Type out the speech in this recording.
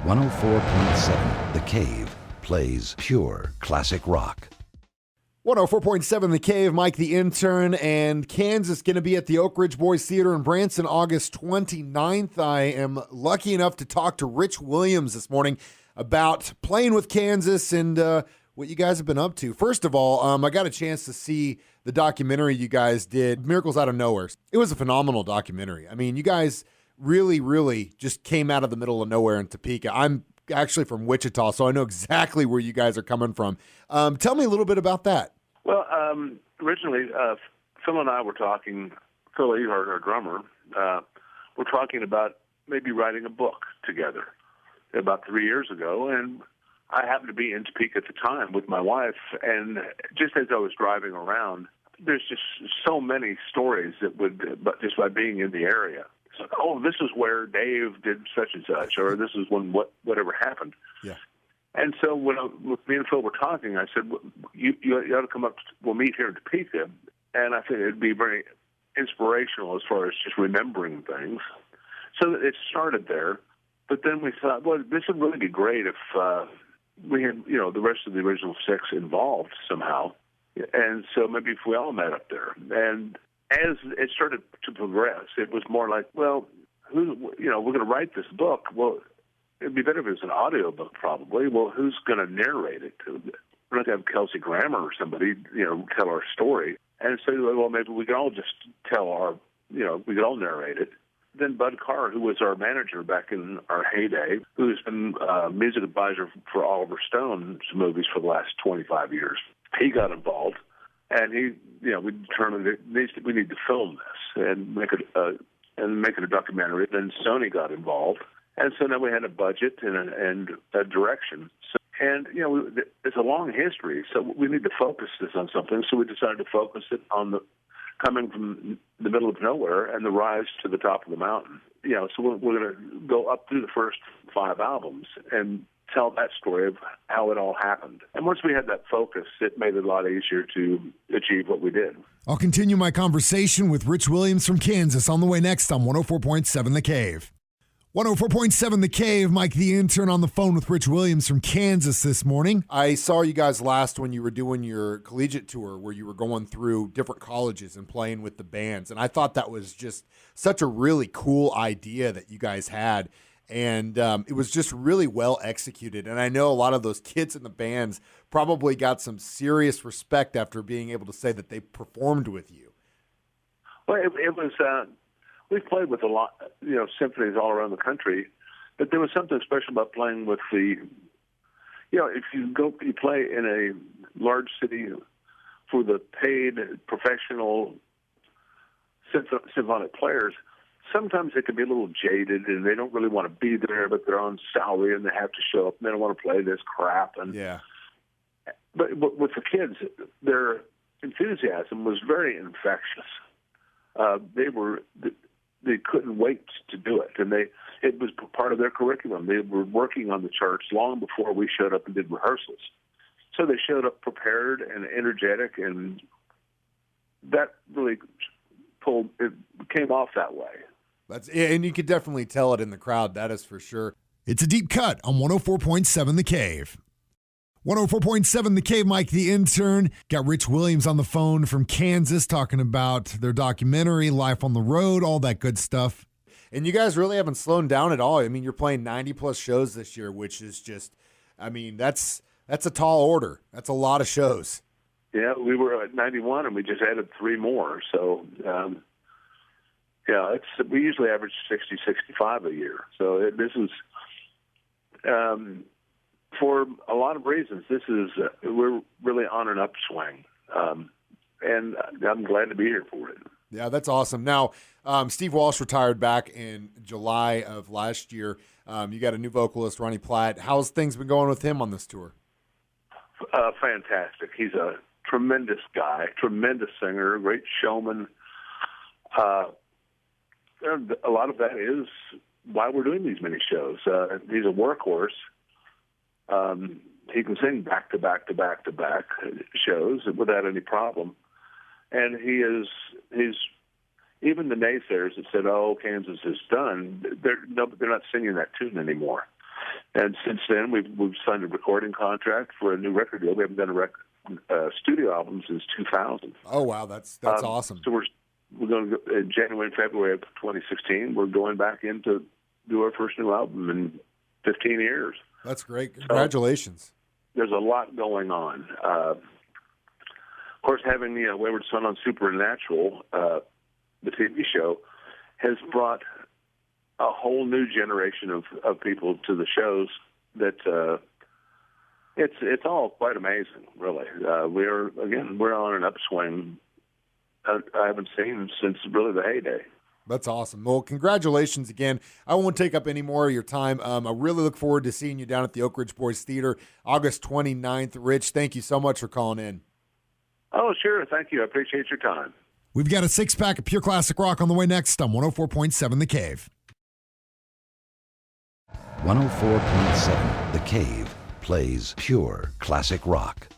104.7 The Cave plays pure classic rock. 104.7 The Cave, Mike the Intern, and Kansas going to be at the Oak Ridge Boys Theater in Branson August 29th. I am lucky enough to talk to Rich Williams this morning about playing with Kansas and what you guys have been up to. First of all, I got a chance to see the documentary you guys did, Miracles Out of Nowhere. It was a phenomenal documentary. I mean, you guys really just came out of the middle of nowhere in Topeka. I'm actually from Wichita, so I know exactly where you guys are coming from. Tell me a little bit about that. Well, originally, Phil and I were talking, Phil Ehart, our drummer, we're talking about maybe writing a book together about 3 years ago, and I happened to be in Topeka at the time with my wife, and just as I was driving around, there's just so many stories that would, but just by being in the area. It's like, oh, this is where Dave did such and such, or this is when whatever happened. Yeah. And so when me and Phil were talking, I said, well, you ought to come up, we'll meet here in Topeka. And I think it'd be very inspirational as far as just remembering things. So it started there. But then we thought, well, this would really be great if we had, the rest of the original six involved somehow. And so maybe if we all met up there. And as it started to progress, it was more like, well, we're going to write this book. Well, it'd be better if it was an audio book, probably. Well, who's going to narrate it? We're not going to have Kelsey Grammer or somebody, tell our story. And so, well, maybe we could all just tell we could all narrate it. Then Bud Carr, who was our manager back in our heyday, who's been music advisor for Oliver Stone's movies for the last 25 years, he got involved. And we determined that we need to film this and make it a documentary. Then Sony got involved. And so now we had a budget and a direction. It's a long history, so we need to focus this on something. So we decided to focus it on the coming from the middle of nowhere and the rise to the top of the mountain. So we're going to go up through the first 5 albums and tell that story of how it all happened. And once we had that focus, it made it a lot easier to achieve what we did. I'll continue my conversation with Rich Williams from Kansas on the way next on 104.7 The Cave. 104.7 The Cave, Mike the Intern on the phone with Rich Williams from Kansas this morning. I saw you guys last when you were doing your collegiate tour where you were going through different colleges and playing with the bands. And I thought that was just such a really cool idea that you guys had. And it was just really well executed. And I know a lot of those kids in the bands probably got some serious respect after being able to say that they performed with you. Well, it was... We've played with a lot, symphonies all around the country, but there was something special about playing with if you play in a large city for the paid professional symphonic players, sometimes they can be a little jaded and they don't really want to be there, but they're on salary and they have to show up and they don't want to play this crap. But with the kids, their enthusiasm was very infectious. They couldn't wait to do it, and it was part of their curriculum. They were working on the charts long before we showed up and did rehearsals. So they showed up prepared and energetic, and that really came off that way. And you could definitely tell it in the crowd, that is for sure. It's a deep cut on 104.7 The Cave. 104.7 The Cave, Mike the Intern. Got Rich Williams on the phone from Kansas talking about their documentary, Life on the Road, all that good stuff. And you guys really haven't slowed down at all. I mean, you're playing 90-plus shows this year, which is just, that's a tall order. That's a lot of shows. Yeah, we were at 91, and we just added 3 more. So, we usually average 60, 65 a year. So this is... for a lot of reasons, we're really on an upswing, and I'm glad to be here for it. Yeah, that's awesome. Now, Steve Walsh retired back in July of last year. You got a new vocalist, Ronnie Platt. How's things been going with him on this tour? Fantastic. He's a tremendous guy, tremendous singer, great showman. A lot of that is why we're doing these many shows. He's a workhorse. He can sing back to back to back to back shows without any problem. And he's even the naysayers that said, "Oh, Kansas is done," they're not singing that tune anymore. And since then, we've signed a recording contract for a new record deal. We haven't done a studio album since 2000. Oh wow, that's awesome. So we're going to go in January and February of 2016. We're going back in to do our first new album in 15 years. That's great. Congratulations. So there's a lot going on. Of course, having the Wayward Son on Supernatural, the TV show, has brought a whole new generation of people to the shows that it's all quite amazing, really. We're on an upswing I haven't seen since really the heyday. That's awesome. Well, congratulations again. I won't take up any more of your time. I really look forward to seeing you down at the Oak Ridge Boys Theater August 29th. Rich, thank you so much for calling in. Oh, sure. Thank you. I appreciate your time. We've got a 6-pack of pure classic rock on the way next on 104.7 The Cave. 104.7 The Cave plays pure classic rock.